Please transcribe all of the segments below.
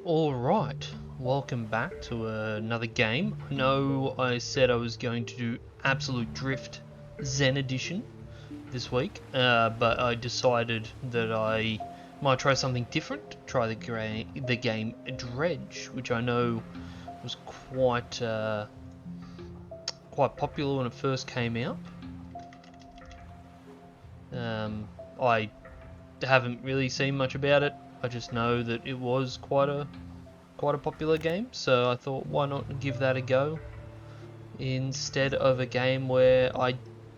Alright, welcome back to another game. I know I said I was going to do Absolute Drift Zen Edition this week, but I decided that I might try something different, try the game Dredge, which I know was quite popular when it first came out. I haven't really seen much about it. I just know that it was quite a popular game, so I thought, why not give that a go instead of a game where I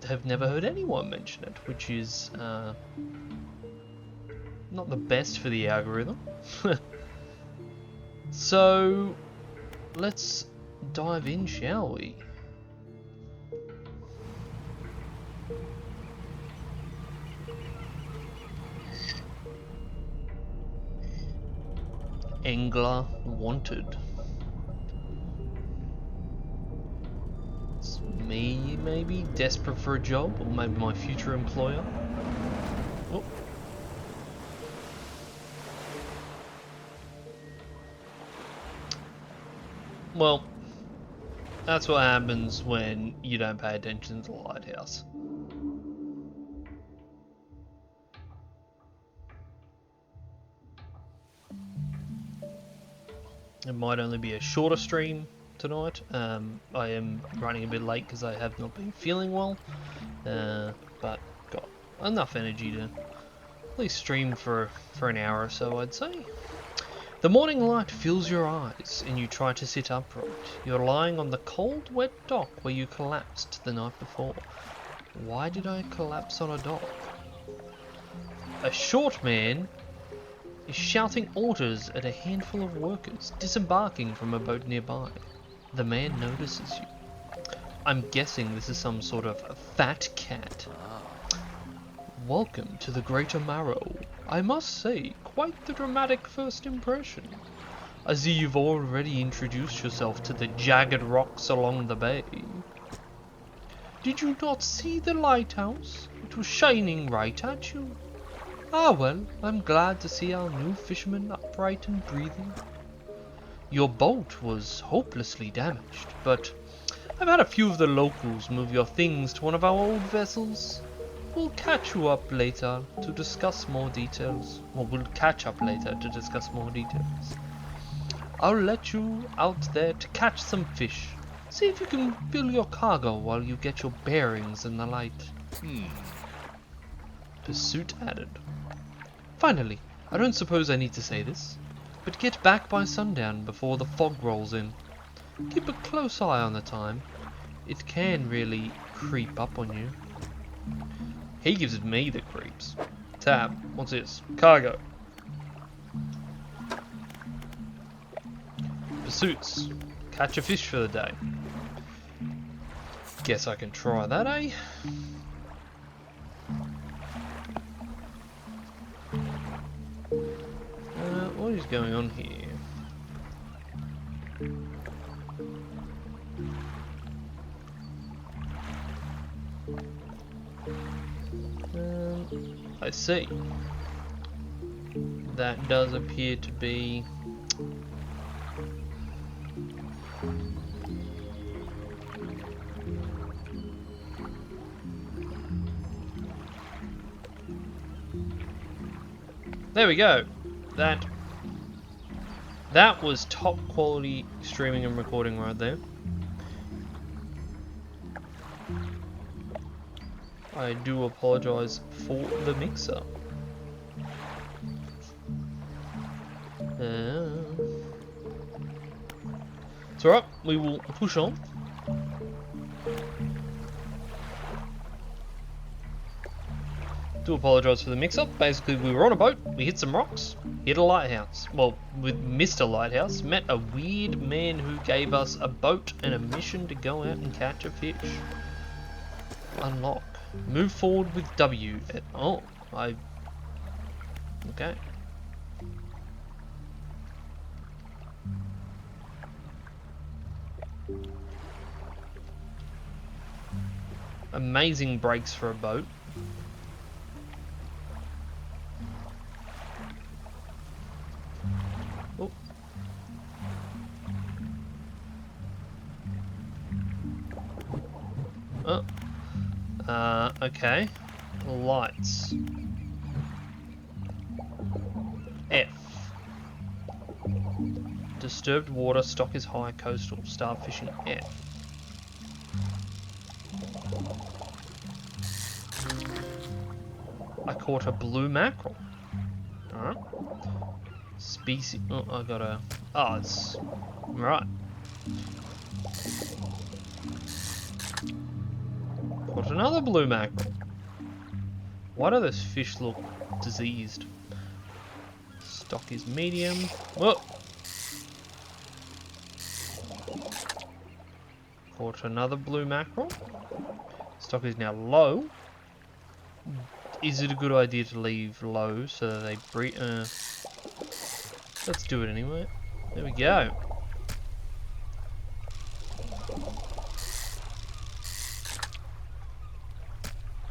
have never heard anyone mention it, which is not the best for the algorithm. So let's dive in, shall we? Angler wanted. It's me, maybe desperate for a job, or maybe my future employer. Oh. Well, that's what happens when you don't pay attention to the lighthouse. It might only be a shorter stream tonight. I am running a bit late because I have not been feeling well, but got enough energy to at least stream for an hour or so, I'd say. The morning light fills your eyes and you try to sit upright. You're lying on the cold, wet dock where you collapsed the night before. Why did I collapse on a dock? A short man is shouting orders at a handful of workers disembarking from a boat nearby. The man notices you. I'm guessing this is some sort of fat cat. Welcome to the Greater Marrow. I must say, quite the dramatic first impression. I see you've already introduced yourself to the jagged rocks along the bay. Did you not see the lighthouse? It was shining right at you. Ah well, I'm glad to see our new fisherman upright and breathing. Your boat was hopelessly damaged, but I've had a few of the locals move your things to one of our old vessels. We'll catch you up later to discuss more details. Or we'll catch up later to discuss more details. I'll let you out there to catch some fish. See if you can fill your cargo while you get your bearings in the light. Pursuit added. Finally, I don't suppose I need to say this, but get back by sundown before the fog rolls in. Keep a close eye on the time. It can really creep up on you. He gives me the creeps. Tab, what's this? Cargo. Pursuits. Catch a fish for the day. Guess I can try that, eh? What is going on here? I see. That does appear to be there we go. That was top quality streaming and recording right there. I do apologise for the mixer. It's alright, we will push on. Do apologise for the mix-up. Basically, we were on a boat, we hit some rocks, hit a lighthouse. Well, we missed a lighthouse, met a weird man who gave us a boat and a mission to go out and catch a fish. Unlock. Move forward with W. Okay. Amazing brakes for a boat. Oh, Oh. Okay. Lights. F. Disturbed water, stock is high, coastal, starve fishing, F. I caught a blue mackerel. Alright. Species. Oh, I gotta. Oh, it's. Right. Caught another blue mackerel. Why do those fish look diseased? Stock is medium. Whoa! Caught another blue mackerel. Stock is now low. Is it a good idea to leave low so that they breed? Let's do it anyway. There we go.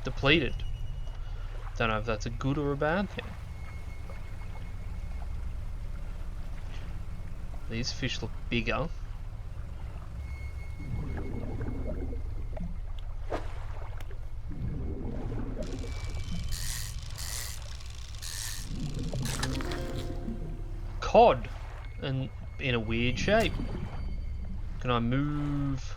Depleted. Don't know if that's a good or a bad thing. These fish look bigger. Cod, and in a weird shape. Can I move?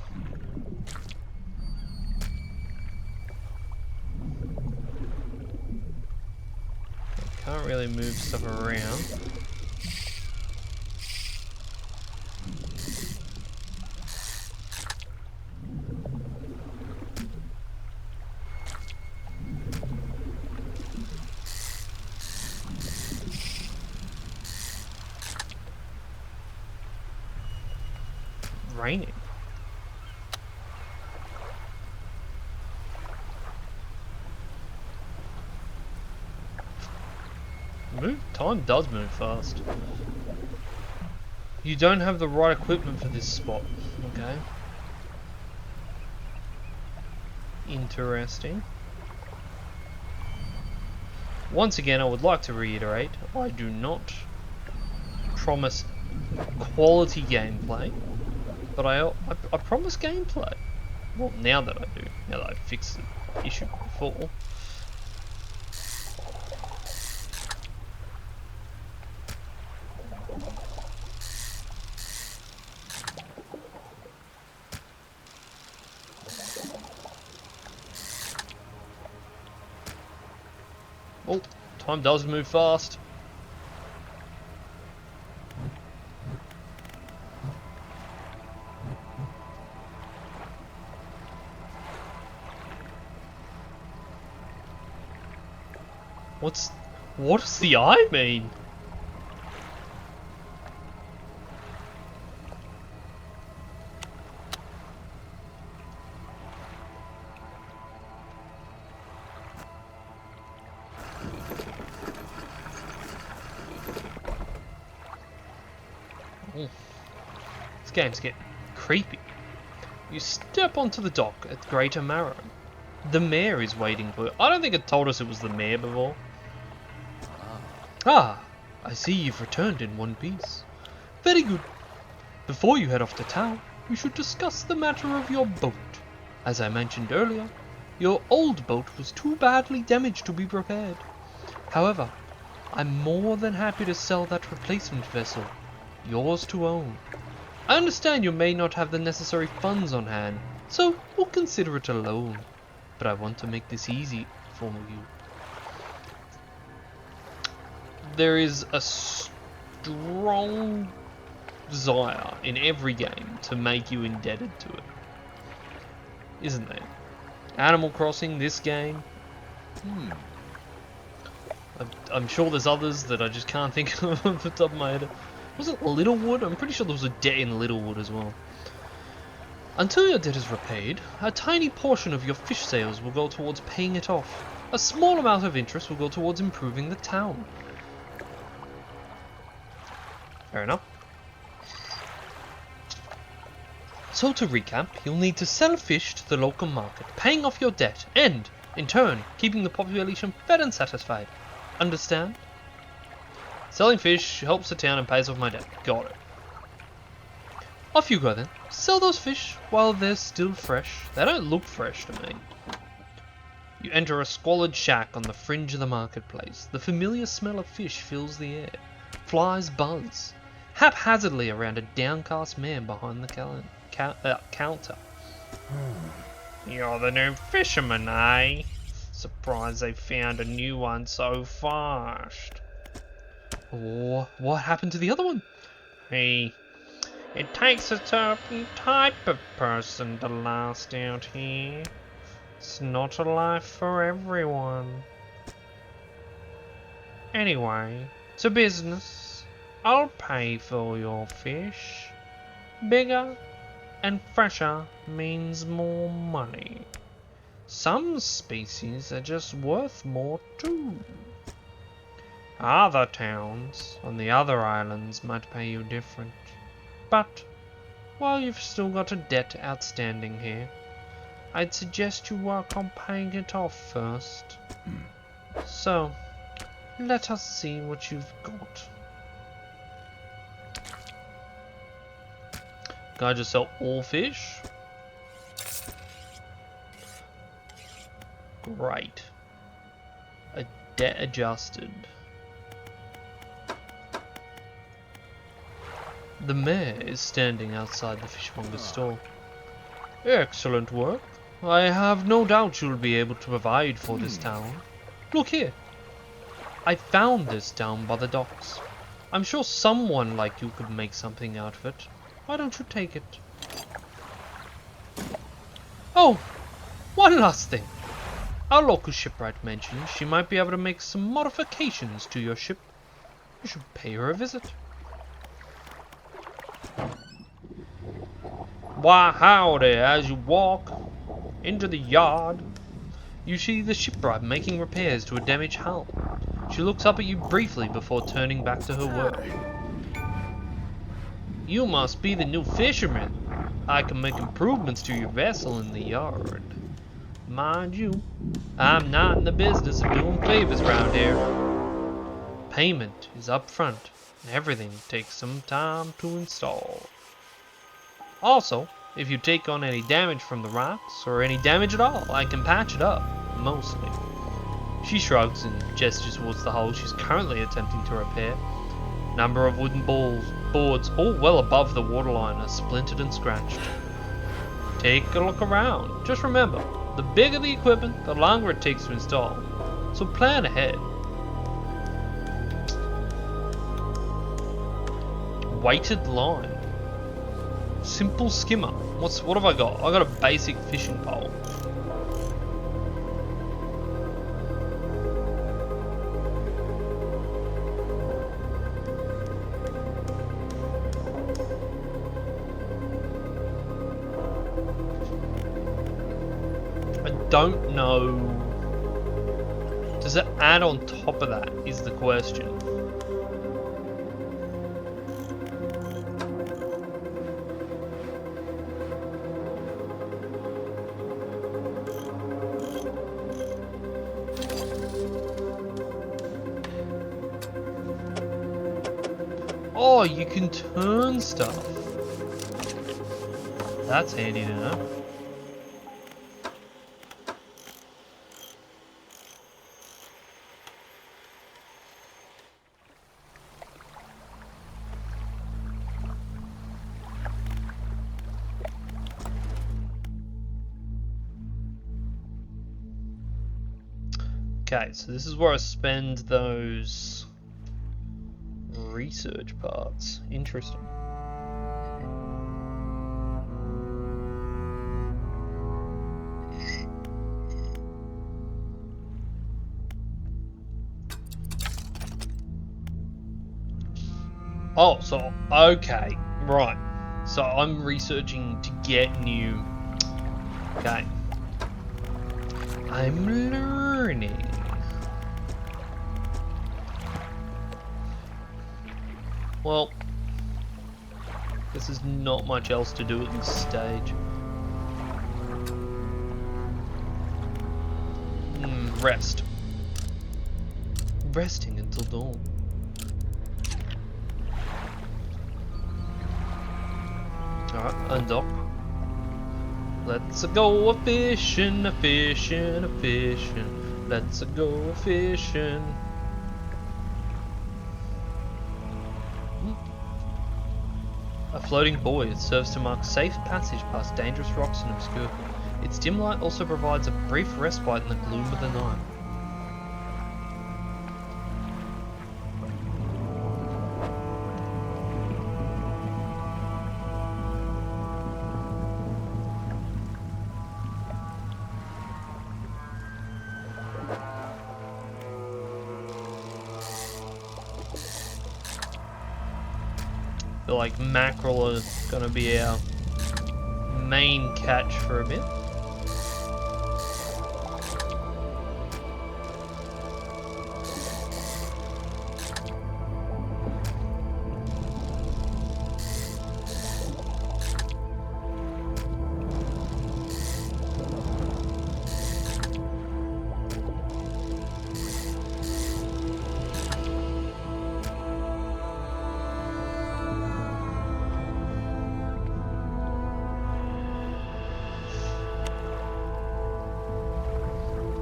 I can't really move stuff around. Raining. Time does move fast. You don't have the right equipment for this spot. Okay. Interesting. Once again, I would like to reiterate, I do not promise quality gameplay. But I promise gameplay. Well, now that I do. Now that I've fixed the issue before. Oh, time does move fast. What does the eye mean? Oh. This game's getting creepy. You step onto the dock at Greater Marrow. The mayor is waiting for you. I don't think it told us it was the mayor before. Ah, I see you've returned in one piece. Very good. Before you head off to town, we should discuss the matter of your boat. As I mentioned earlier, your old boat was too badly damaged to be repaired. However, I'm more than happy to sell that replacement vessel, yours to own. I understand you may not have the necessary funds on hand, so we'll consider it a loan. But I want to make this easy for you. There is a strong desire in every game to make you indebted to it. Isn't there? Animal Crossing, this game. I'm sure there's others that I just can't think of off the top of my head. Was it Littlewood? I'm pretty sure there was a debt in Littlewood as well. Until your debt is repaid, a tiny portion of your fish sales will go towards paying it off. A small amount of interest will go towards improving the town. Fair enough. So to recap, you'll need to sell fish to the local market, paying off your debt, and, in turn, keeping the population fed and satisfied. Understand? Selling fish helps the town and pays off my debt. Got it. Off you go then. Sell those fish while they're still fresh. They don't look fresh to me. You enter a squalid shack on the fringe of the marketplace. The familiar smell of fish fills the air. Flies buzz haphazardly around a downcast man behind the counter. You're the new fisherman, eh? Surprised they found a new one so fast. What happened to the other one? It takes a certain type of person to last out here. It's not a life for everyone. Anyway, to business. I'll pay for your fish. Bigger and fresher means more money. Some species are just worth more too. Other towns on the other islands might pay you different. But, while you've still got a debt outstanding here, I'd suggest you work on paying it off first. So, let us see what you've got. Can I just sell all fish? Great. A debt adjusted. The mayor is standing outside the fishmonger's store. Excellent work. I have no doubt you'll be able to provide for this town. Look here. I found this down by the docks. I'm sure someone like you could make something out of it. Why don't you take it? Oh, one last thing. Our local shipwright mentioned she might be able to make some modifications to your ship. You should pay her a visit. Why, howdy, as you walk into the yard, you see the shipwright making repairs to a damaged hull. She looks up at you briefly before turning back to her work. You must be the new fisherman. I can make improvements to your vessel in the yard. Mind you, I'm not in the business of doing favors around here. Payment is up front, and everything takes some time to install. Also, if you take on any damage from the rocks, or any damage at all, I can patch it up, mostly. She shrugs and gestures towards the hull she's currently attempting to repair. Number of wooden boards, all well above the waterline, are splintered and scratched. Take a look around. Just remember, the bigger the equipment, the longer it takes to install. So plan ahead. Weighted line. Simple skimmer. What have I got? I got a basic fishing pole. I don't know. Does it add on top of that is the question. Oh, you can turn stuff. That's handy to know. Okay, so this is where I spend those research parts. Interesting. Oh, so, okay, right. So I'm researching to get new... Okay. I'm learning. Well, guess there's not much else to do at this stage. Rest. Resting until dawn. Alright, undock. Let's go a-fishing, a-fishing, a-fishing. Let's go a-fishing. A floating buoy. It serves to mark safe passage past dangerous rocks and obscure. Its dim light also provides a brief respite in the gloom of the night. I feel like mackerel are going to be our main catch for a bit.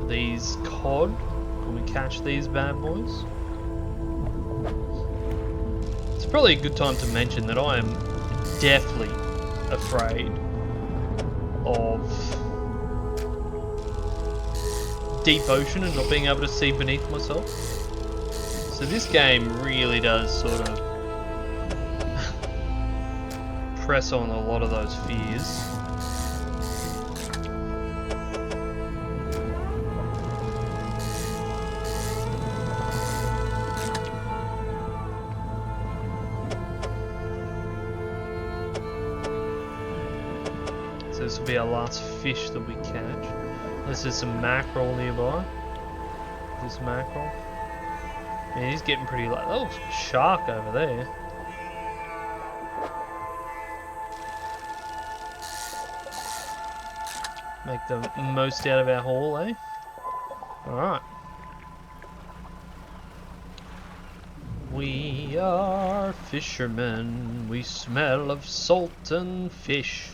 These cod, can we catch these bad boys? It's probably a good time to mention that I am deathly afraid of deep ocean and not being able to see beneath myself. So this game really does sort of press on a lot of those fears. So this will be our last fish that we catch. Unless there's some mackerel nearby. This mackerel. Man, he's getting pretty light. Oh, shark over there. Make the most out of our haul, eh? Alright. We are fishermen. We smell of salt and fish.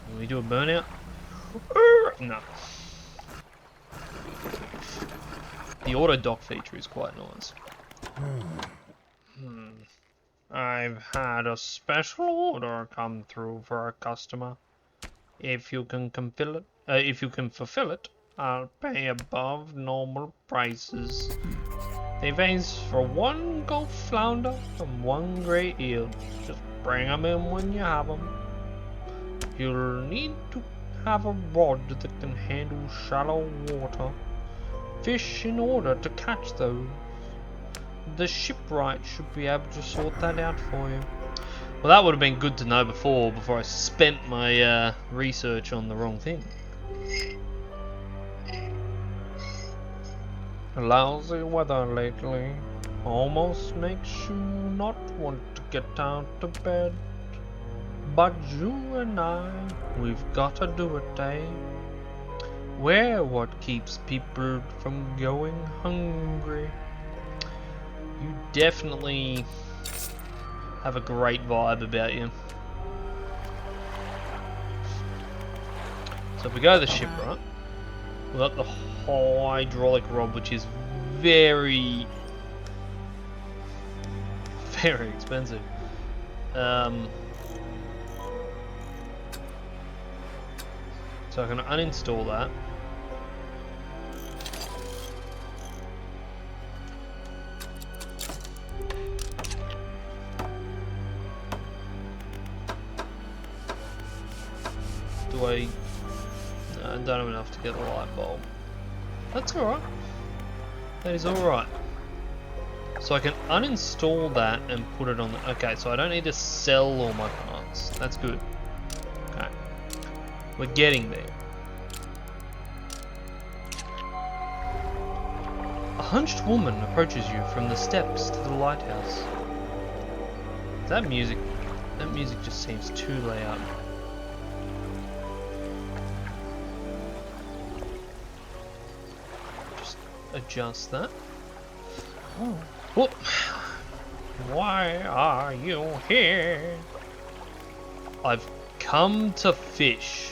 Can we do a burnout? No. The auto dock feature is quite nice. I've had a special order come through for a customer. If you can fulfill it, I'll pay above normal prices. They've asked for 1 gulf flounder and 1 grey eel. Just bring 'em in when you have 'em. You'll need to have a rod that can handle shallow water fish in order to catch those. The shipwright should be able to sort that out for you. Well, that would have been good to know before I spent my research on the wrong thing. Lousy weather lately almost makes you not want to get out of bed. But you and I, we've got to do it, eh? We're what keeps people from going hungry. You definitely have a great vibe about you. So if we go to the ship, right? We've got the hydraulic rod, which is very, very expensive. So I can uninstall that. Do I... No, I don't have enough to get a light bulb. That's alright. That is alright. So I can uninstall that and put it on the... Okay, so I don't need to sell all my parts. That's good. Okay. We're getting there. A hunched woman approaches you from the steps to the lighthouse. That music just seems too loud. Just adjust that. Oh. Whoop. Why are you here? I've come to fish.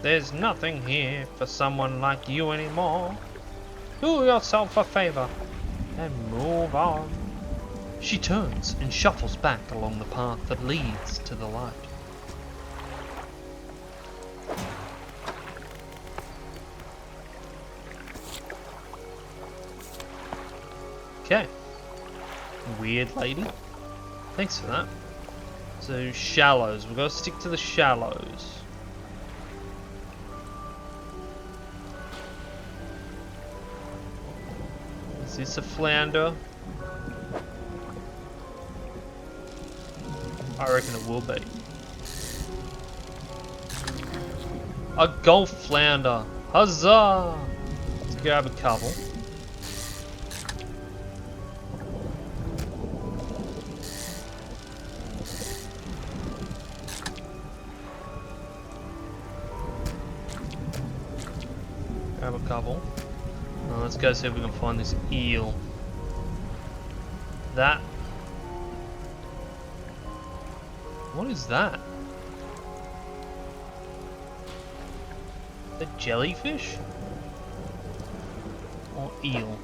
There's nothing here for someone like you anymore. Do yourself a favor and move on. She turns and shuffles back along the path that leads to the light. Okay. Weird lady. Thanks for that. So, shallows. We've got to stick to the shallows. Is this a flounder? I reckon it will be. A golf flounder! Huzzah! Let's grab a couple. Grab a couple. Now let's go see if we can find this eel. That. What is that? The jellyfish? Or eel?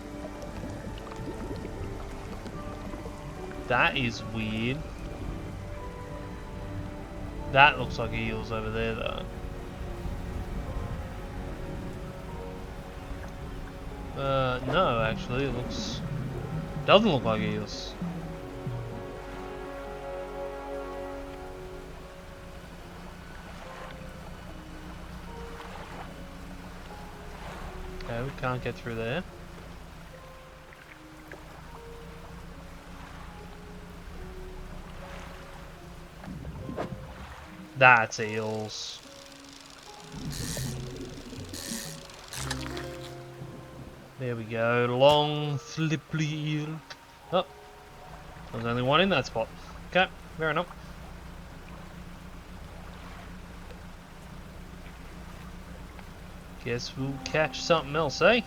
That is weird. That looks like eels over there though. No, actually, it doesn't look like eels. Okay, we can't get through there. That's eels. There we go, long, slippery eel. Oh, there's only one in that spot. Okay, fair enough. Guess we'll catch something else, eh?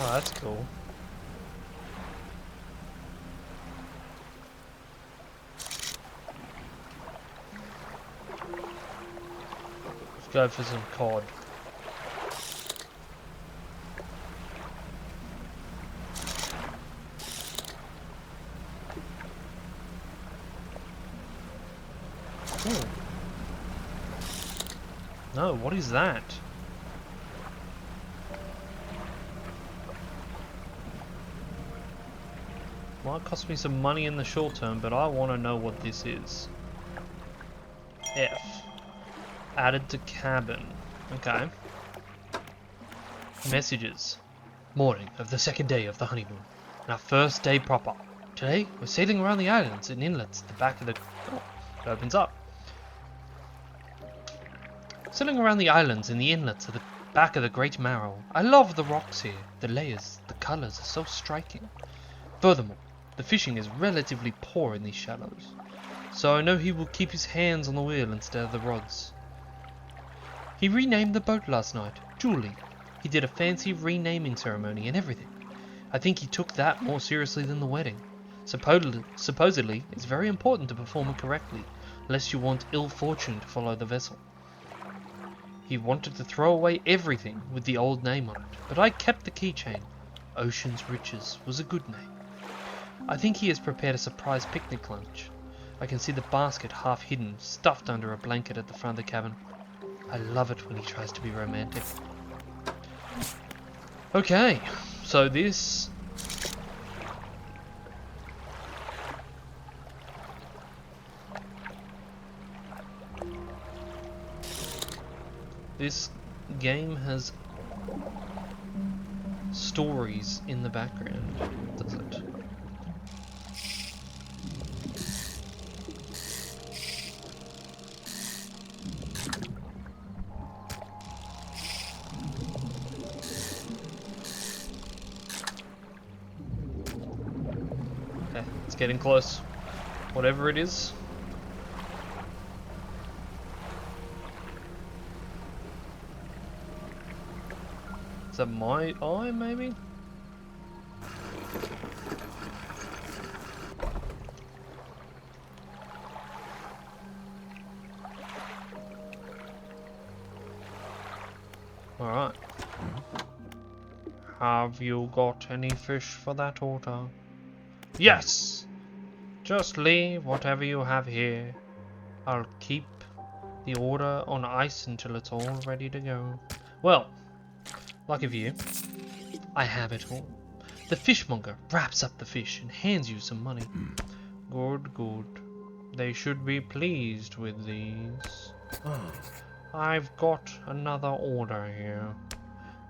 Oh, that's cool. Let's go for some cod. Ooh. No, what is that? Might cost me some money in the short term, but I want to know what this is. F. Added to cabin. Okay. Messages. Morning of the second day of the honeymoon. Our first day proper. Today, we're sailing around the islands and inlets at the back of the... Oh, it opens up. Sailing around the islands and the inlets at the back of the Great Marrow. I love the rocks here. The layers, the colours are so striking. Furthermore, the fishing is relatively poor in these shallows, so I know he will keep his hands on the wheel instead of the rods. He renamed the boat last night, Julie. He did a fancy renaming ceremony and everything. I think he took that more seriously than the wedding. Supposedly, it's very important to perform it correctly, lest you want ill fortune to follow the vessel. He wanted to throw away everything with the old name on it, but I kept the keychain. Ocean's Riches was a good name. I think he has prepared a surprise picnic lunch. I can see the basket half hidden, stuffed under a blanket at the front of the cabin. I love it when he tries to be romantic. Okay, so this... This game has stories in the background, does it? Okay, it's getting close. Whatever it is. that my eye, maybe? Alright. Have you got any fish for that order? Yes! Just leave whatever you have here. I'll keep the order on ice until it's all ready to go. Well, lucky for you, I have it all. The fishmonger wraps up the fish and hands you some money. Good, good. They should be pleased with these. I've got another order here.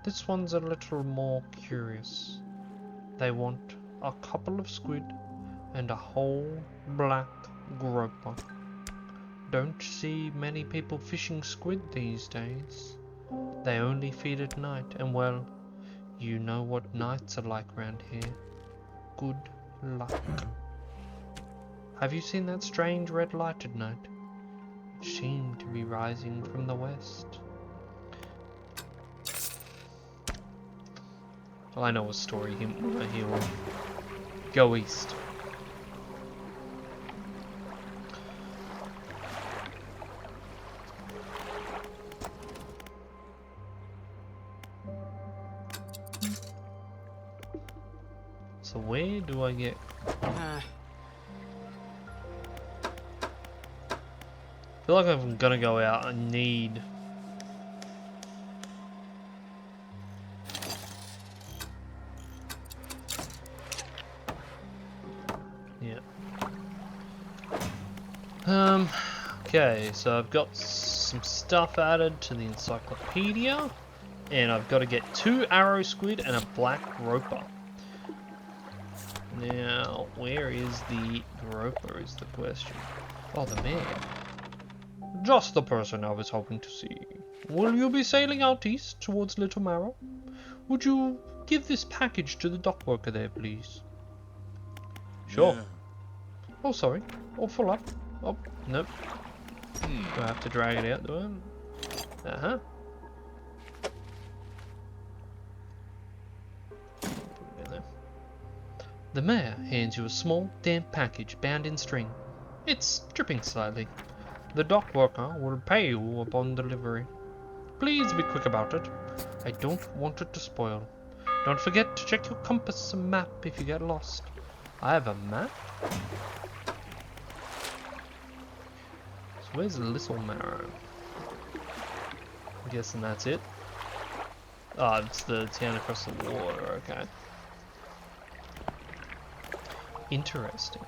This one's a little more curious. They want a couple of squid and a whole black grouper. Don't see many people fishing squid these days. They only feed at night, and well, you know what nights are like round here. Good luck. Have you seen that strange red light at night? It seemed to be rising from the west. Well, I know a story here. Go east. So where do I get... I feel like if I'm gonna go out, I need... Yeah. Okay, so I've got some stuff added to the encyclopedia, and I've got to get 2 arrow squid and a black groper. Now, where is the groper is the question. Oh, the man. Just the person I was hoping to see. Will you be sailing out east towards Little Marrow? Would you give this package to the dock worker there, please? Sure. Yeah. Oh, sorry. Oh, full up. Oh, nope. Do I have to drag it out, do I? Uh-huh. The mayor hands you a small, damp package bound in string. It's dripping slightly. The dock worker will pay you upon delivery. Please be quick about it. I don't want it to spoil. Don't forget to check your compass and map if you get lost. I have a map? So where's Little Marrow? I'm guessing that's it. Ah, it's the town across the water, okay. Interesting.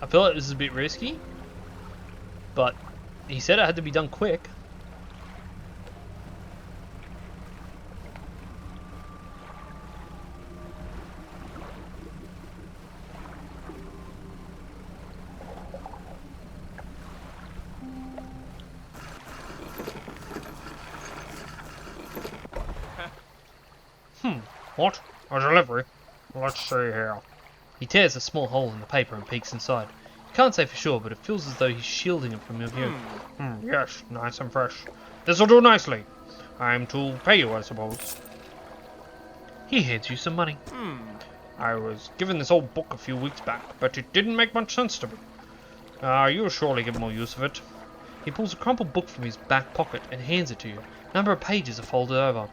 I feel like this is a bit risky, but he said it had to be done quick. What? A delivery? Let's see here. He tears a small hole in the paper and peeks inside. You can't say for sure, but it feels as though he's shielding it from your view. Yes, nice and fresh. This'll do nicely. I'm to pay you, I suppose. He hands you some money. I was given this old book a few weeks back, but it didn't make much sense to me. You'll surely get more use of it. He pulls a crumpled book from his back pocket and hands it to you. A number of pages are folded over.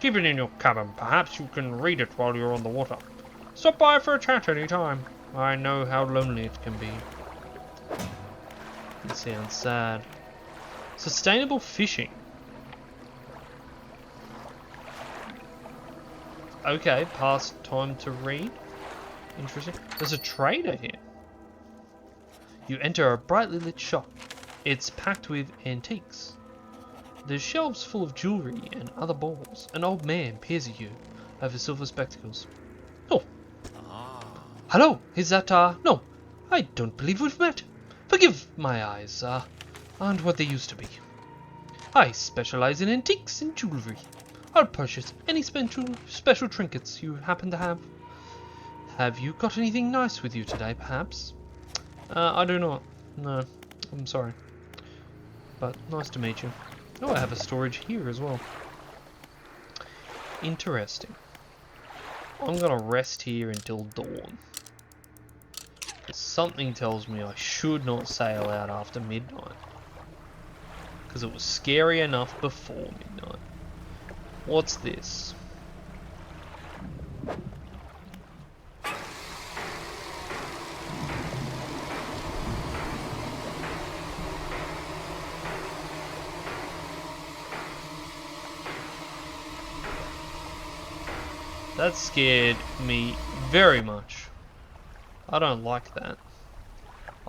Keep it in your cabin. Perhaps you can read it while you're on the water. Stop by for a chat any time. I know how lonely it can be. It sounds sad. Sustainable fishing. Okay, past time to read. Interesting. There's a trader here. You enter a brightly lit shop. It's packed with antiques. There's shelves full of jewellery and other balls. An old man peers at you over silver spectacles. Oh. Hello, is that, no, I don't believe we've met. Forgive my eyes, aren't what they used to be. I specialise in antiques and jewellery. I'll purchase any special trinkets you happen to have. Have you got anything nice with you today, perhaps? I do not. No, I'm sorry. But nice to meet you. Oh, I have a storage here as well. Interesting. I'm gonna rest here until dawn. Something tells me I should not sail out after midnight. Because it was scary enough before midnight. What's this? That scared me very much. I don't like that.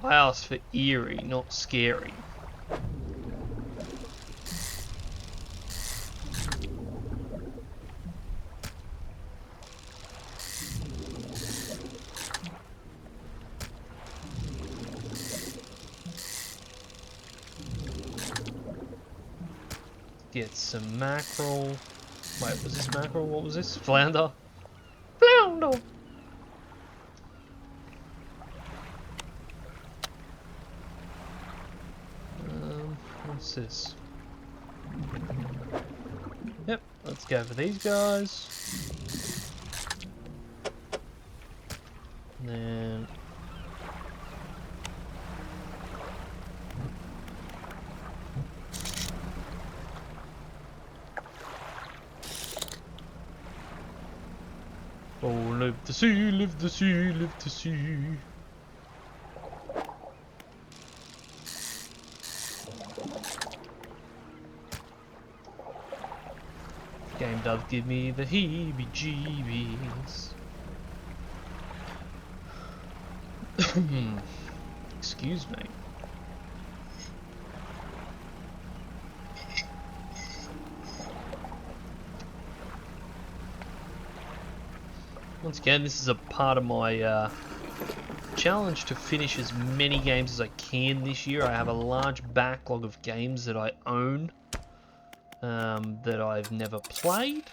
I asked for eerie, not scary. Get some mackerel. Wait, was this mackerel? What was this? Flounder? Flounder! What's this? Yep, let's go for these guys. And then... oh, live the sea, live the sea, live the sea. Game does give me the heebie-jeebies. Excuse me. Once again, this is a part of my challenge to finish as many games as I can this year. I have a large backlog of games that I own that I've never played,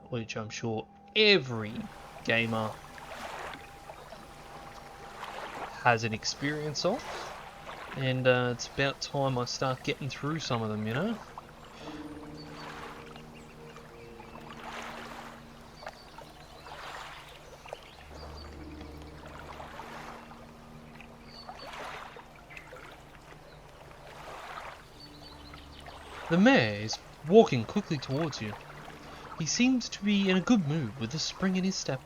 which I'm sure every gamer has an experience of, and it's about time I start getting through some of them, you know? The mayor is walking quickly towards you. He seems to be in a good mood with a spring in his step.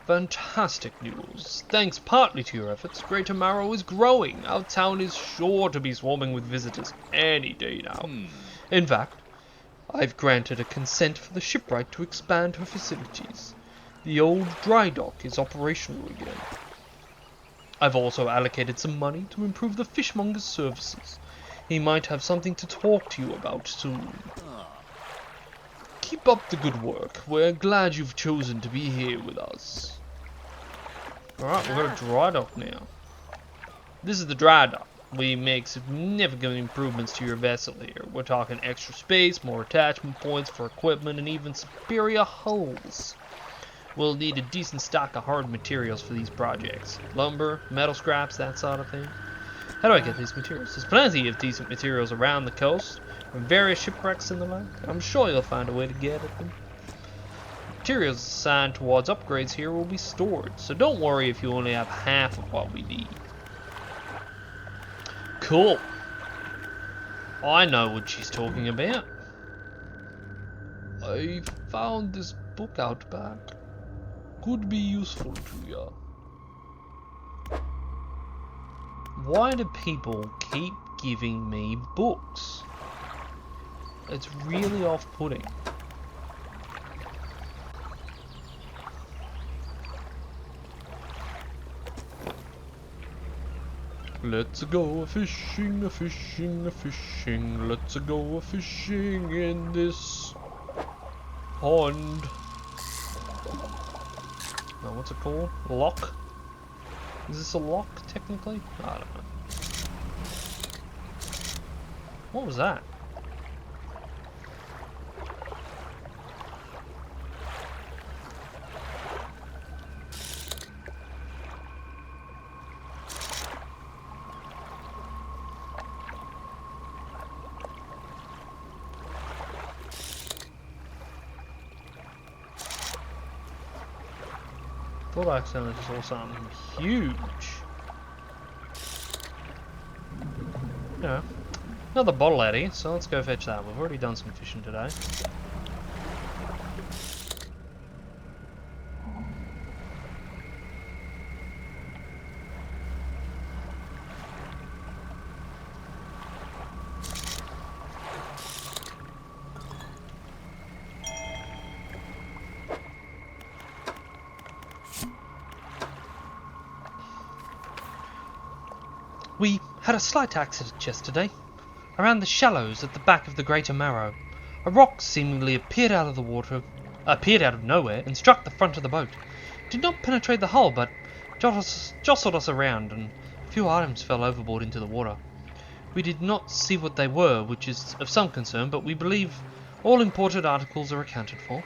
Fantastic news. Thanks partly to your efforts, Greater Marrow is growing. Our town is sure to be swarming with visitors any day now. In fact, I've granted a consent for the shipwright to expand her facilities. The old dry dock is operational again. I've also allocated some money to improve the fishmonger's services. He might have something to talk to you about soon. Keep up the good work. We're glad you've chosen to be here with us. Alright, we've got a dry dock now. This is the dry dock. We make significant improvements to your vessel here. We're talking extra space, more attachment points for equipment, and even superior hulls. We'll need a decent stock of hard materials for these projects. Lumber, metal scraps, that sort of thing. How do I get these materials? There's plenty of decent materials around the coast, from various shipwrecks and the like. I'm sure you'll find a way to get at them. Materials assigned towards upgrades here will be stored, so don't worry if you only have half of what we need. Cool. I know what she's talking about. I found this book out back. Could be useful to ya. Why do people keep giving me books? It's really off-putting. Let's go a-fishing, a-fishing, a-fishing. Let's go a-fishing in this pond. No, what's it called? Lock? Is this a lock, technically? I don't know. What was that? Thought I accidentally saw something huge. Yeah. Another bottle out here, so let's go fetch that. We've already done some fishing today. We had a slight accident yesterday. Around the shallows at the back of the Greater Marrow, a rock seemingly appeared out of nowhere and struck the front of the boat. It did not penetrate the hull, but jostled us around, and a few items fell overboard into the water. We did not see what they were, which is of some concern, but we believe all imported articles are accounted for.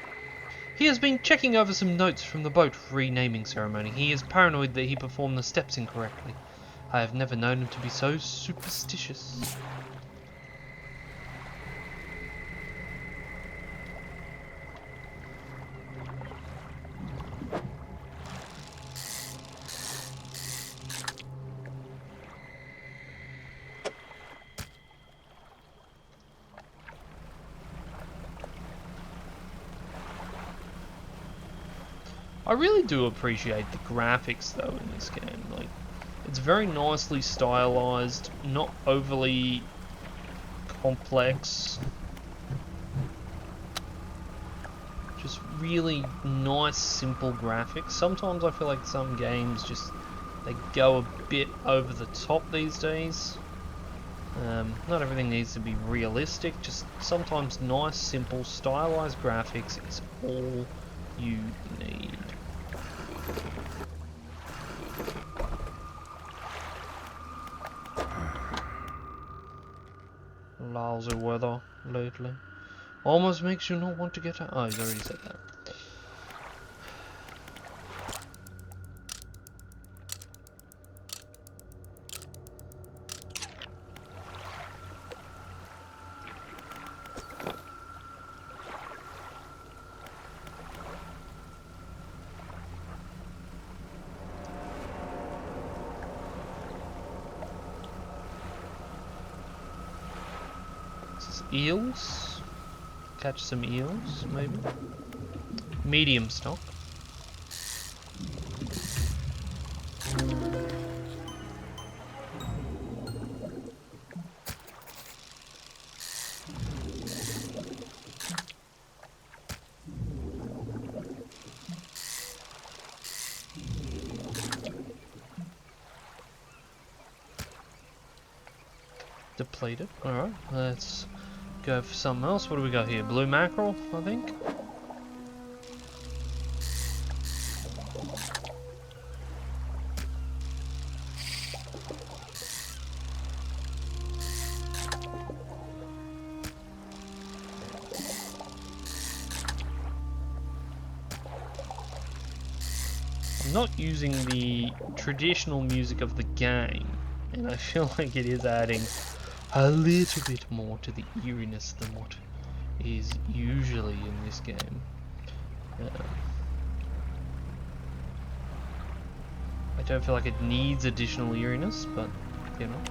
He has been checking over some notes from the boat renaming ceremony. He is paranoid that he performed the steps incorrectly. I have never known him to be so superstitious. I really do appreciate the graphics though in this game. Like, it's very nicely stylized, not overly complex. Just really nice, simple graphics. Sometimes I feel like some games they go a bit over the top these days. Not everything needs to be realistic, just sometimes nice, simple, stylized graphics is all you need. Lousy weather lately. Almost makes you not want to get out. Oh, he's already said that. Eels? Catch some eels, maybe? Medium stock. Depleted. Alright, let's go for something else. What do we got here? Blue mackerel, I think. I'm not using the traditional music of the game, and I feel like it is adding a little bit more to the eeriness than what is usually in this game. I don't feel like it needs additional eeriness, but you know.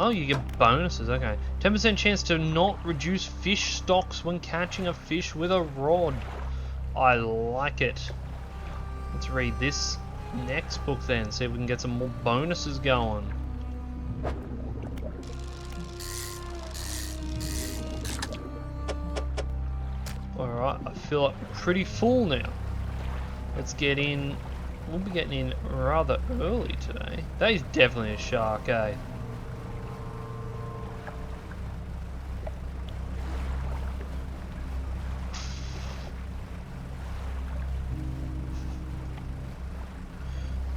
Oh, you get bonuses, okay. 10% chance to not reduce fish stocks when catching a fish with a rod. I like it. Let's read this next book then, see if we can get some more bonuses going. Alright, I feel like pretty full now. Let's get in. We'll be getting in rather early today. That is definitely a shark, eh?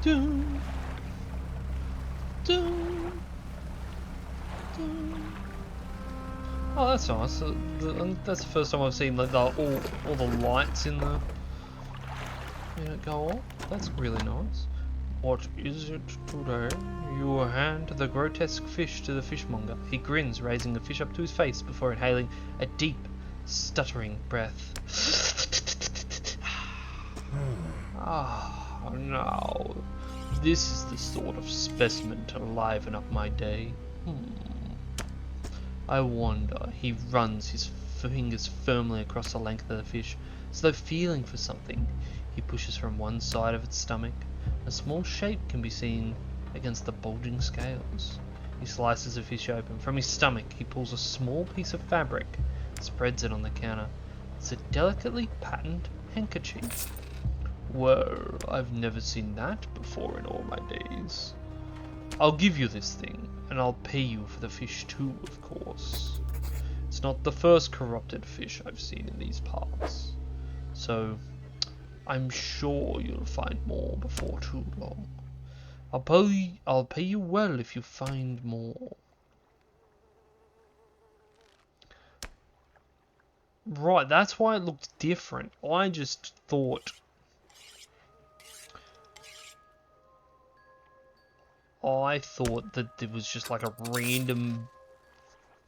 Dun, dun, Oh, that's nice. That's the first time I've seen like all the lights in the go off. That's really nice. What is it today? You hand the grotesque fish to the fishmonger. He grins, raising the fish up to his face before inhaling a deep, stuttering breath. Ah, no. This is the sort of specimen to liven up my day. I wonder. He runs his fingers firmly across the length of the fish, as though feeling for something. He pushes from one side of its stomach. A small shape can be seen against the bulging scales. He slices the fish open. From his stomach, he pulls a small piece of fabric, spreads it on the counter. It's a delicately patterned handkerchief. Well, I've never seen that before in all my days. I'll give you this thing, and I'll pay you for the fish too, of course. It's not the first corrupted fish I've seen in these parts, so I'm sure you'll find more before too long. I'll pay you well if you find more. Right, that's why it looked different. I just thought... that there was just like a random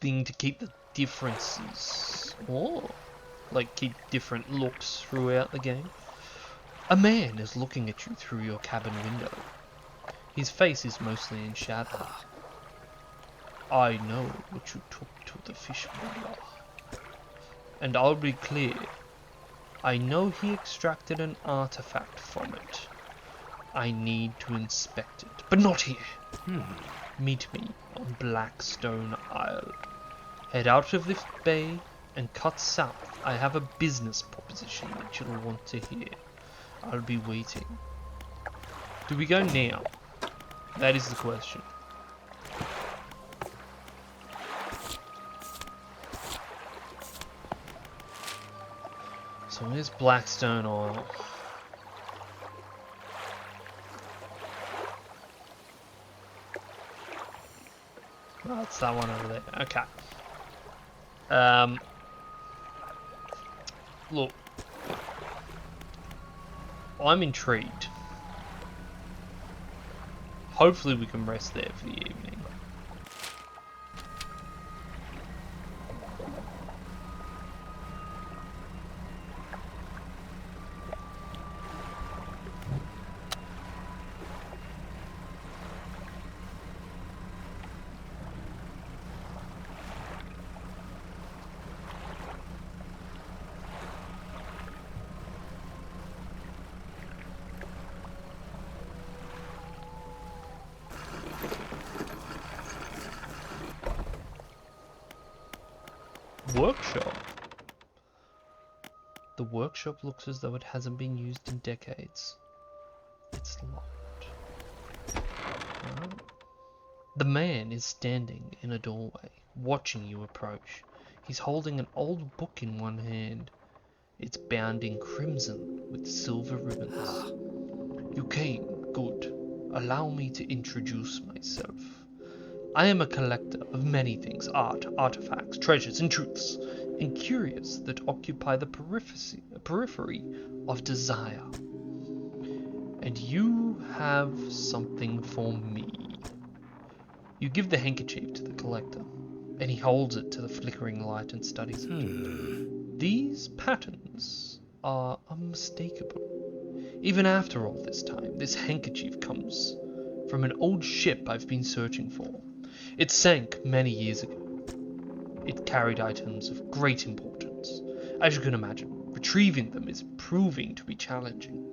thing to keep the differences. Oh, like keep different looks throughout the game. A man is looking at you through your cabin window. His face is mostly in shadow. I know what you took to the fishmonger. And I'll be clear. I know he extracted an artifact from it. I need to inspect it, but not here. Meet me on Blackstone Isle. Head out of this bay and cut south. I have a business proposition that you'll want to hear. I'll be waiting. Do we go now? That is the question. So where's Blackstone Isle? Oh, it's that one over there. Okay. Look. I'm intrigued. Hopefully we can rest there for the evening. Workshop. The workshop looks as though it hasn't been used in decades. It's locked. No. The man is standing in a doorway, watching you approach. He's holding an old book in one hand. It's bound in crimson with silver ribbons. You came, good. Allow me to introduce myself. I am a collector of many things, art, artifacts, treasures, and truths, and curious that occupy the periphery of desire. And you have something for me. You give the handkerchief to the collector, and he holds it to the flickering light and studies it. These patterns are unmistakable. Even after all this time, this handkerchief comes from an old ship I've been searching for. It sank many years ago. It carried items of great importance. As you can imagine, retrieving them is proving to be challenging.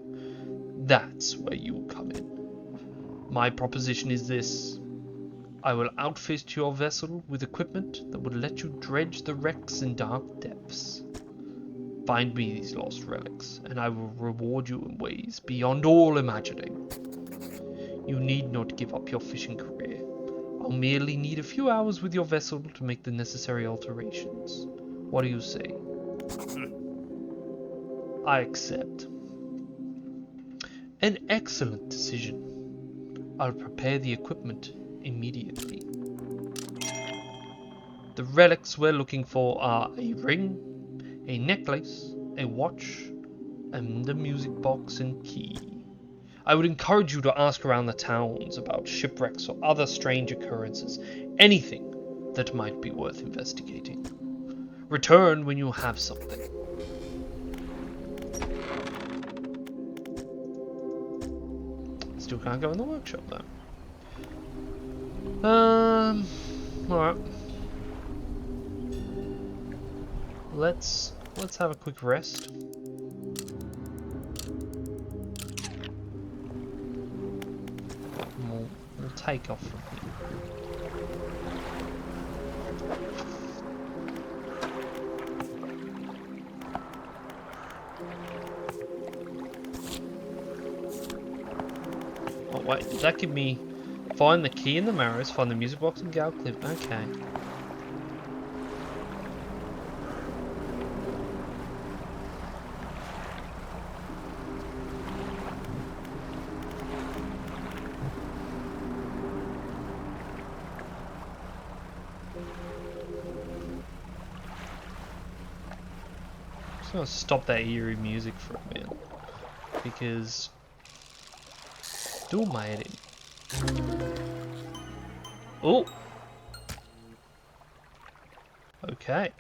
That's where you come in. My proposition is this. I will outfit your vessel with equipment that would let you dredge the wrecks in dark depths. Find me these lost relics, and I will reward you in ways beyond all imagining. You need not give up your fishing career. I'll merely need a few hours with your vessel to make the necessary alterations. What do you say? I accept. An excellent decision. I'll prepare the equipment immediately. The relics we're looking for are a ring, a necklace, a watch, and a music box and key. I would encourage you to ask around the towns about shipwrecks or other strange occurrences, anything that might be worth investigating. Return when you have something. Still can't go in the workshop though. Alright. Let's have a quick rest. We'll take off from here. Oh wait, did that give me find the key in the marrows, find the music box and Gal Cliff? Okay. I'm gonna stop that eerie music for a minute because still made it. Oh, okay,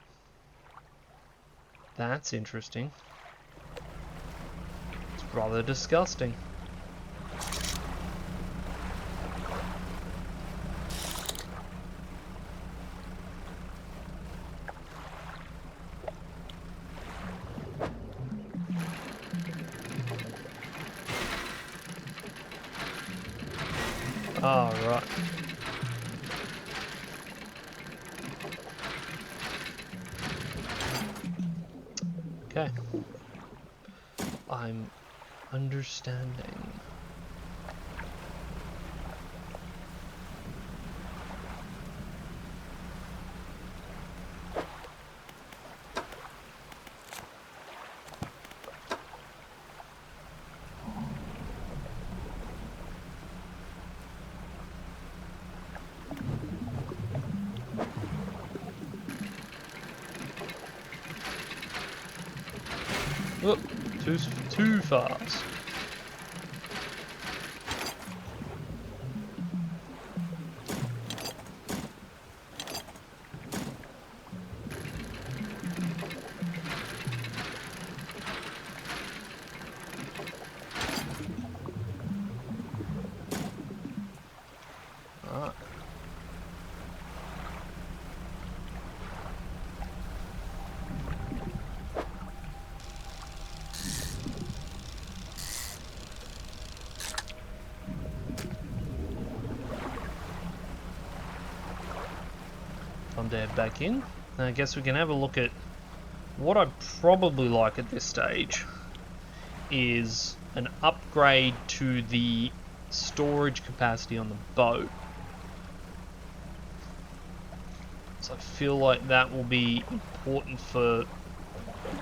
that's interesting. It's rather disgusting. Oh, right. Okay. I'm understanding. Oh, too fast. Alright. I'm dead back in. And I guess we can have a look at what I'd probably like at this stage is an upgrade to the storage capacity on the boat. So I feel like that will be important for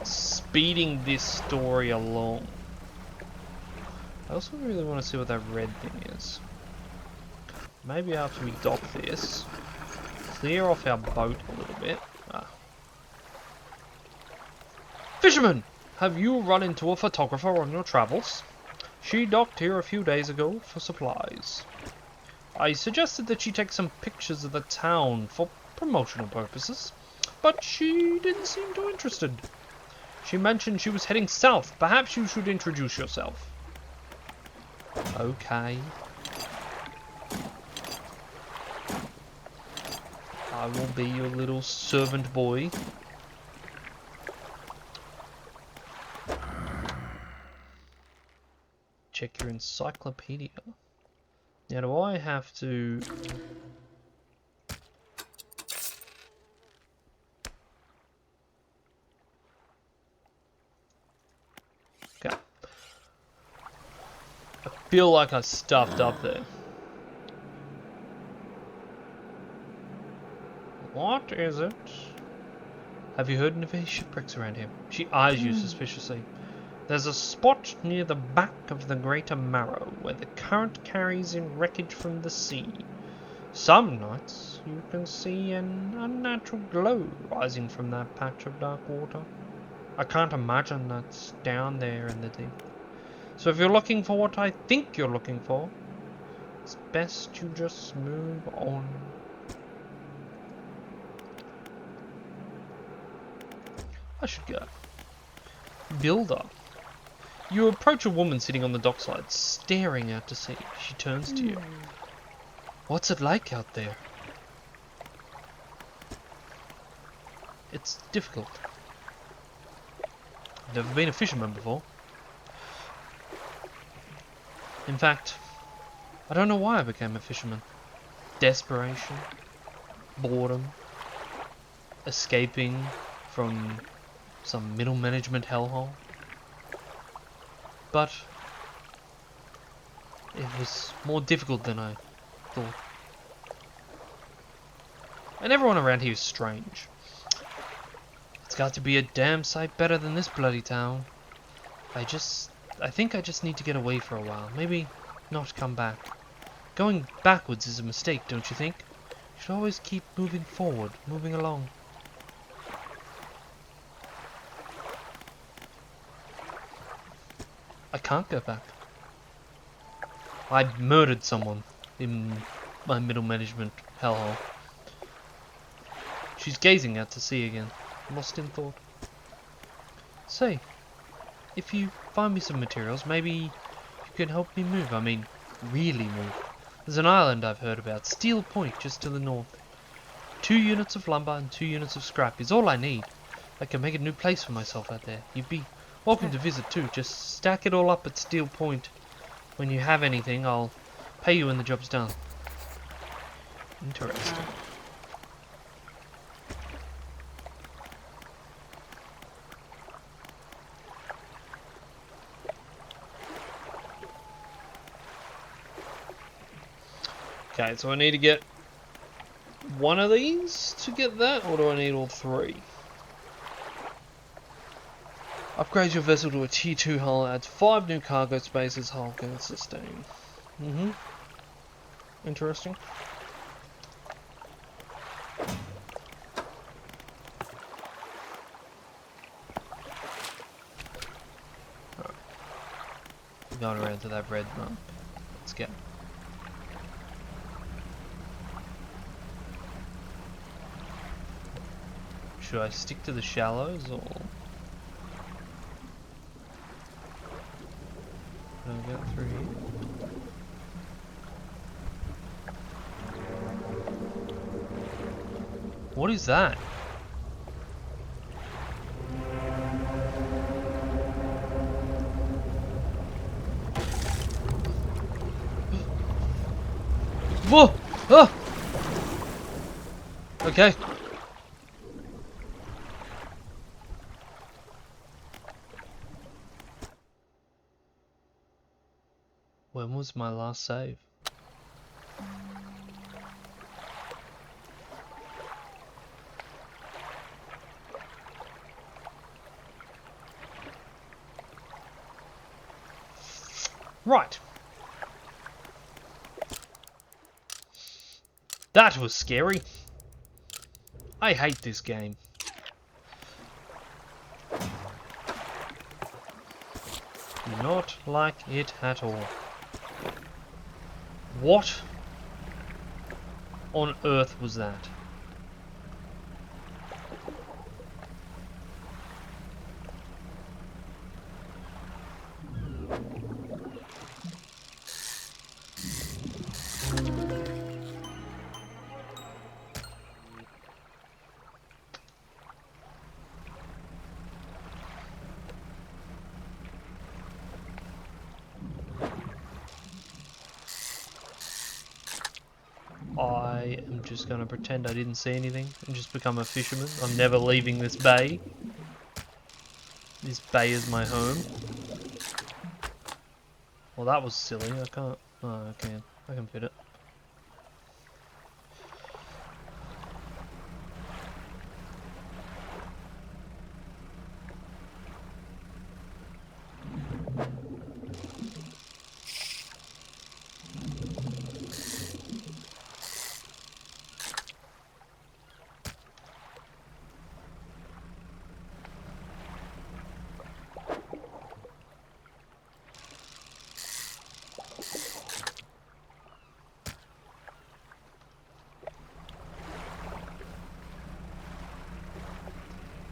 speeding this story along. I also really want to see what that red thing is. Maybe after we dock this, clear off our boat a little bit. Fisherman! Have you run into a photographer on your travels? She docked here a few days ago for supplies. I suggested that she take some pictures of the town for promotional purposes, but she didn't seem too interested. She mentioned she was heading south. Perhaps you should introduce yourself. Okay. I will be your little servant boy. Check your encyclopedia. Now, do I have to... Okay. I feel like I stuffed up there. What is it? Have you heard of any shipwrecks around here? She eyes you suspiciously. There's a spot near the back of the Greater Marrow where the current carries in wreckage from the sea. Some nights you can see an unnatural glow rising from that patch of dark water. I can't imagine that's down there in the deep. So if you're looking for what I think you're looking for, it's best you just move on. I should go. Builder. You approach a woman sitting on the dockside, staring out to sea. She turns to you. What's it like out there? It's difficult. I've never been a fisherman before. In fact, I don't know why I became a fisherman. Desperation, boredom, escaping from some middle management hellhole. But it was more difficult than I thought. And everyone around here is strange. It's got to be a damn sight better than this bloody town. I think I just need to get away for a while. Maybe not come back. Going backwards is a mistake, don't you think? You should always keep moving forward, moving along. I can't go back. I murdered someone in my middle management hellhole. She's gazing out to sea again, lost in thought. Say, if you find me some materials, maybe you can help me move. I mean, really move. There's an island I've heard about, Steel Point, just to the north. 2 units of lumber and 2 units of scrap is all I need. I can make a new place for myself out there. You'd be welcome to visit too. Just stack it all up at Steel Point. When you have anything, I'll pay you when the job's done. Interesting. Okay, so I need to get one of these to get that, or do I need all 3? Upgrade your vessel to a Tier 2 hull, adds 5 new cargo spaces, hull can sustain. Interesting. Alright. Going around to that red mark. Let's go. Should I stick to the shallows, or... Can I get through here? What is that? Whoa! Ah! Okay. When was my last save? Right. That was scary. I hate this game. Do not like it at all. What on earth was that? I am just going to pretend I didn't see anything and just become a fisherman. I'm never leaving this bay. This bay is my home. Well, that was silly. I can't... Oh, I can. I can fit it.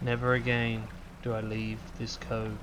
Never again do I leave this cove.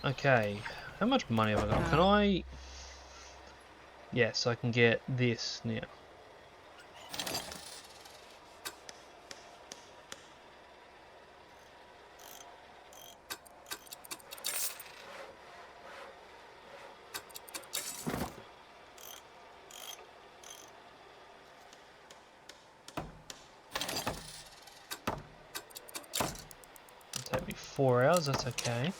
Okay. How much money have I got? Can I... Yes, I can get this now. It'll take me 4 hours, that's okay.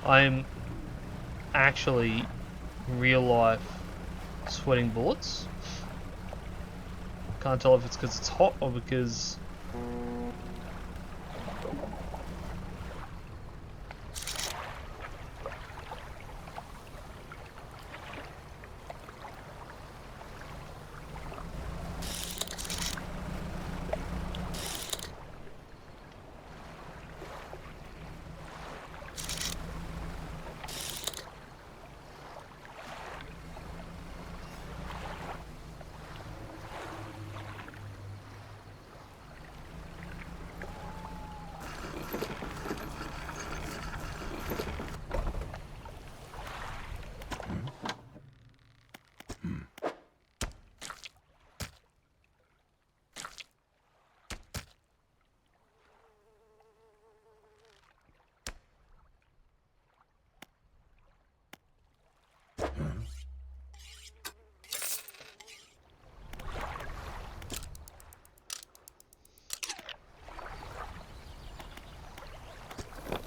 I'm actually real life sweating bullets. Can't tell if it's because it's hot or because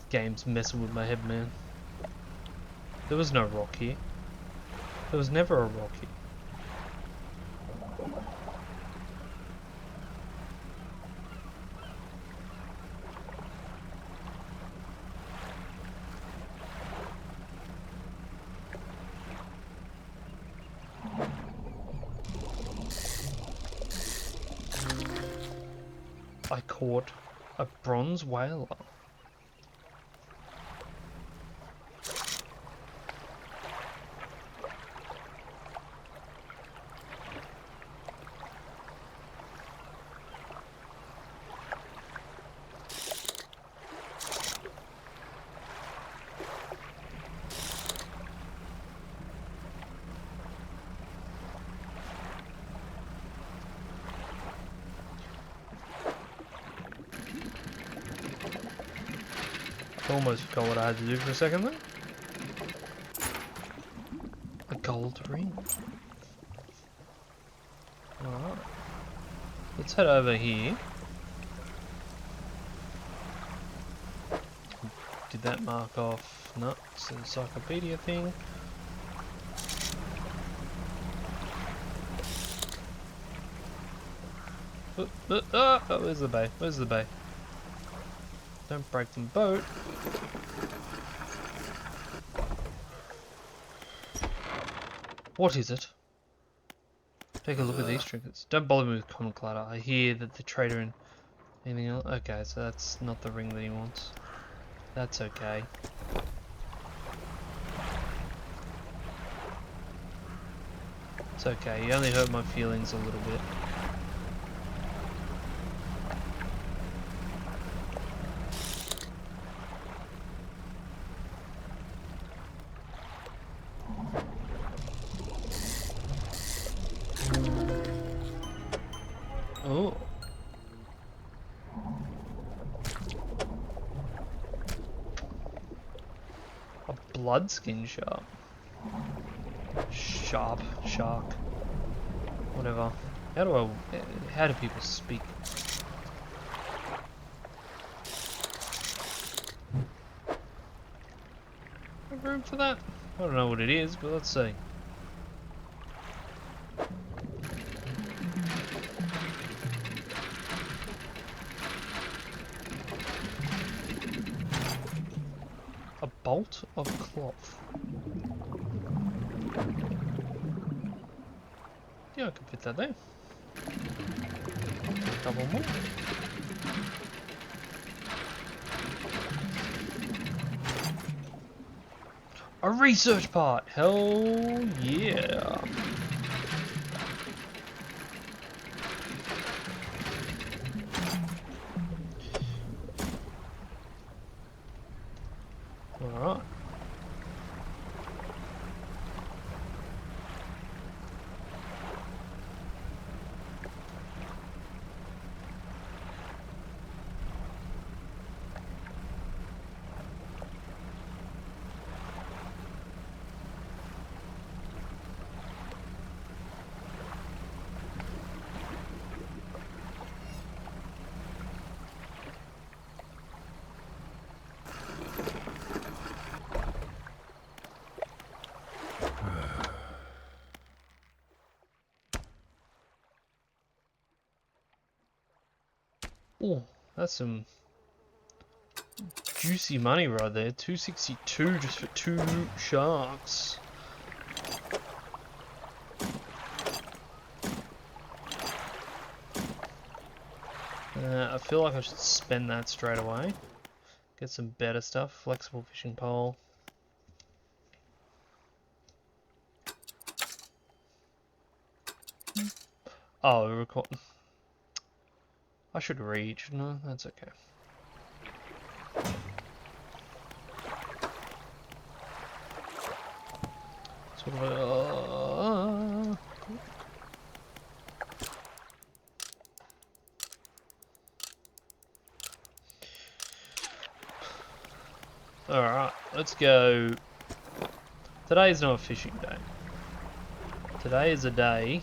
game's messing with my head, man. There was no rock here. There was never a rock here. I caught a bronze whaler. Almost forgot what I had to do for a second there. A gold ring. Alright. Let's head over here. Did that mark off? No, it's the encyclopedia thing. Oh, where's the bay? Where's the bay? Don't break the boat. What is it? Take a look at these trinkets. Don't bother me with common clutter. I hear that the trader and anything else. Okay, so that's not the ring that he wants. That's okay. It's okay. He only hurt my feelings a little bit. Oh. A bloodskin shark. Shark. Whatever. How do people speak? Have room for that? I don't know what it is, but let's see. A bolt of cloth. Yeah, I can fit that there. A couple more. A research part! Hell yeah! Alright. Oh, that's some juicy money right there. 262 just for 2 sharks. I feel like I should spend that straight away. Get some better stuff. Flexible fishing pole. Oh, record. I should read, shouldn't I? That's okay. Sort of Alright, let's go. Today is not a fishing day. Today is a day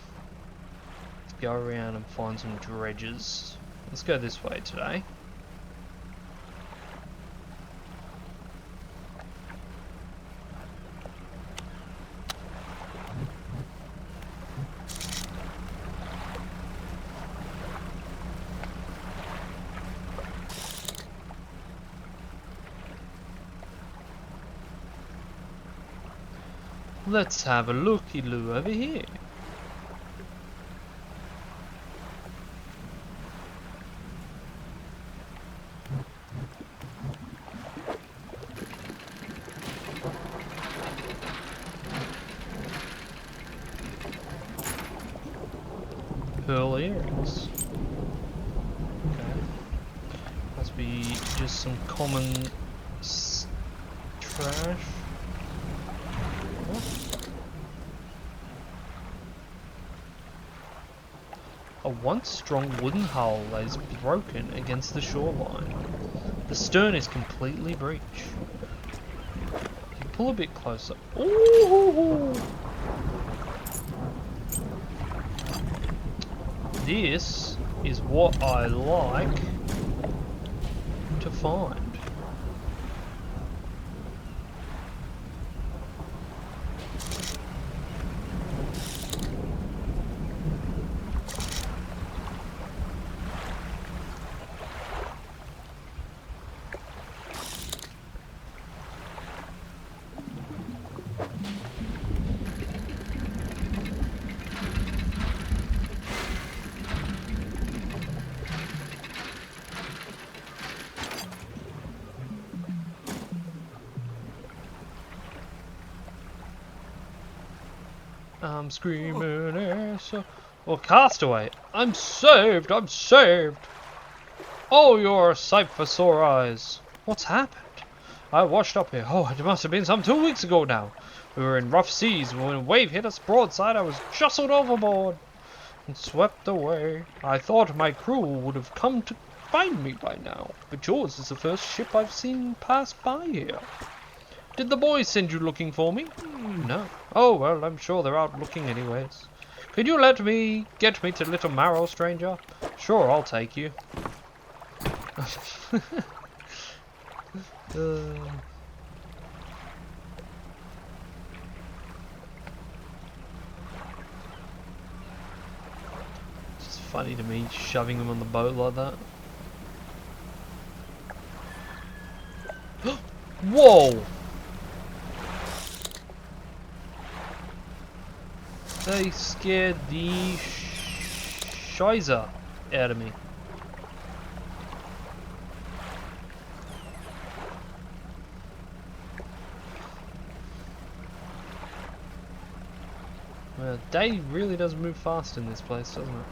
to go around and find some dredges. Let's go this way today. Let's have a looky-loo over here. Pearl earrings. Okay. Must be just some common trash. A once strong wooden hull lays broken against the shoreline. The stern is completely breached. You pull a bit closer. Ooh! This is what I like to find. I'm screaming ass. Oh, castaway! I'm saved! I'm saved! Oh, you're a sight for sore eyes. What's happened? I washed up here. Oh, it must have been some 2 weeks ago now. We were in rough seas, and when a wave hit us broadside, I was jostled overboard and swept away. I thought my crew would have come to find me by now, but yours is the first ship I've seen pass by here. Did the boys send you looking for me? No. Oh, well, I'm sure they're out looking anyways. Could you get me to Little Marrow, stranger? Sure, I'll take you. It's just funny to me, shoving him on the boat like that. Whoa! They scared the shizer out of me. Well, day really does move fast in this place, doesn't it?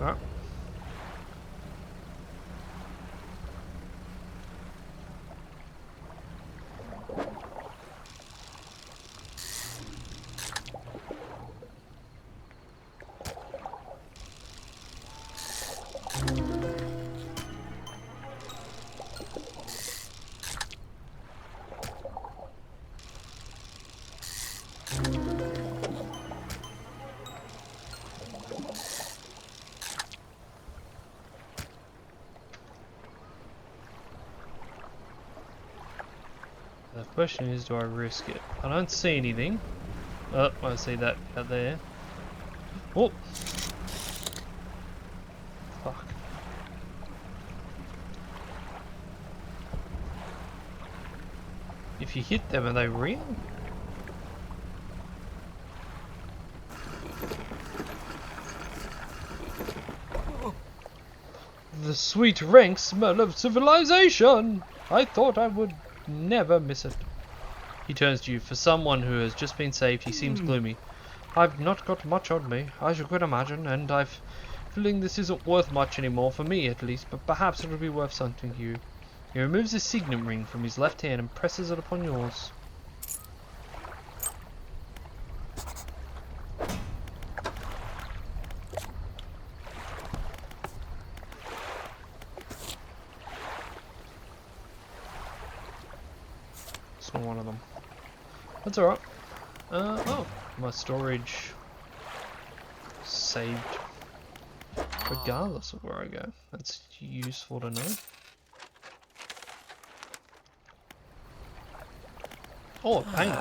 Alright. The question is, do I risk it? I don't see anything. Oh, I see that out there. Oh! Fuck. If you hit them, are they real? The sweet rank smell of civilization! I thought I would never miss it. He turns to you. For someone who has just been saved, he seems gloomy. I've not got much on me, as you could imagine, and I've feeling this isn't worth much anymore, for me at least, but perhaps it'll be worth something to you. He removes his signet ring from his left hand and presses it upon yours. It's not one of them. That's alright. Oh, my storage saved regardless of where I go. That's useful to know. Oh, paint.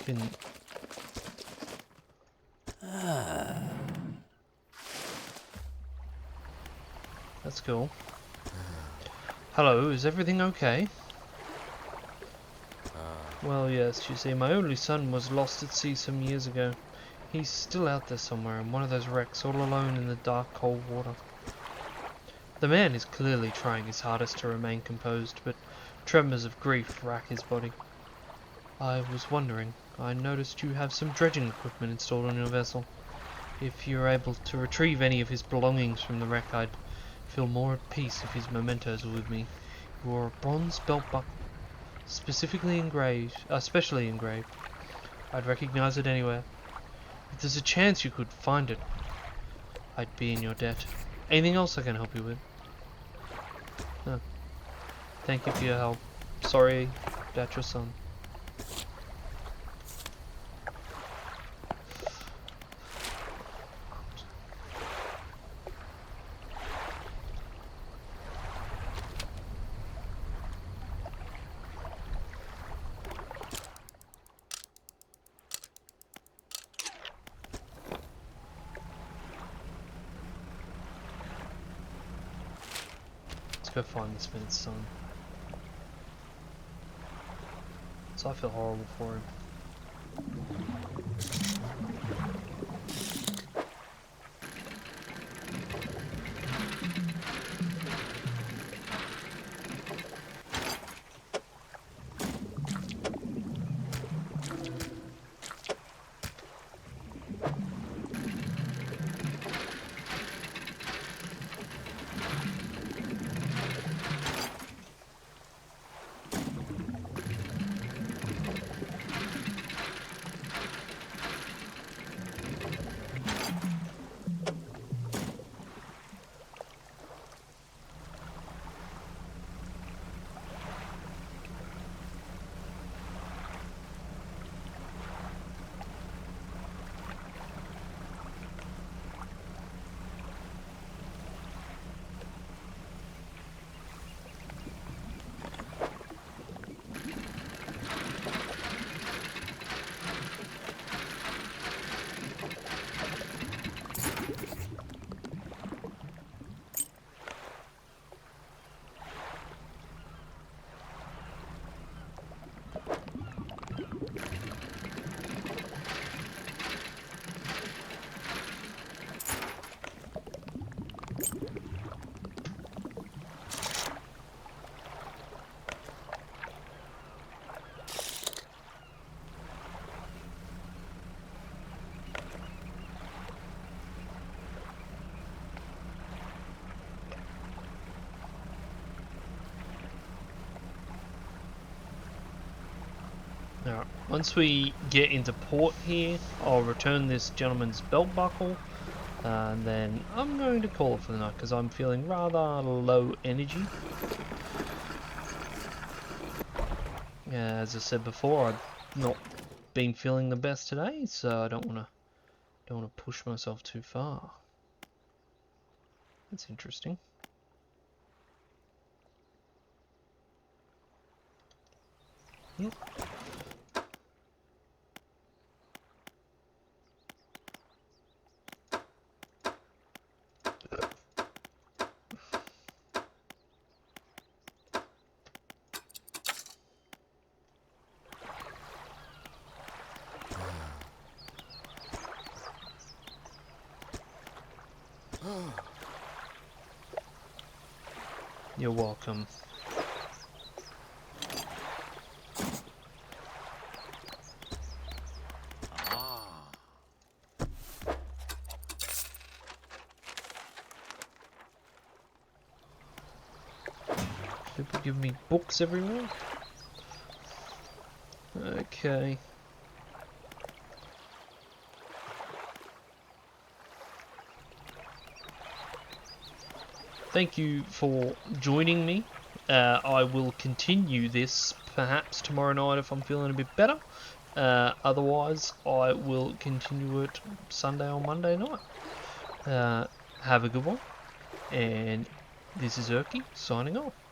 Can... That's cool. Hello, is everything okay? Well, yes, you see, my only son was lost at sea some years ago. He's still out there somewhere in one of those wrecks, all alone in the dark, cold water. The man is clearly trying his hardest to remain composed, but tremors of grief rack his body. I was wondering, I noticed you have some dredging equipment installed on your vessel. If you're able to retrieve any of his belongings from the wreck, I'd feel more at peace if his mementos were with me. He wore a bronze belt buckle, specially engraved. I'd recognize it anywhere. If there's a chance you could find it, I'd be in your debt. Anything else I can help you with? No. Thank you for your help. Sorry about your son. Go find this man's son. So I feel horrible for him. Alright, once we get into port here, I'll return this gentleman's belt buckle, and then I'm going to call it for the night because I'm feeling rather low energy. As I said before, I've not been feeling the best today, so I don't want to push myself too far. That's interesting. Yep. You're welcome. People give me books everywhere? Okay. Thank you for joining me. I will continue this perhaps tomorrow night if I'm feeling a bit better. Otherwise, I will continue it Sunday or Monday night. Have a good one, and This is Erky, signing off.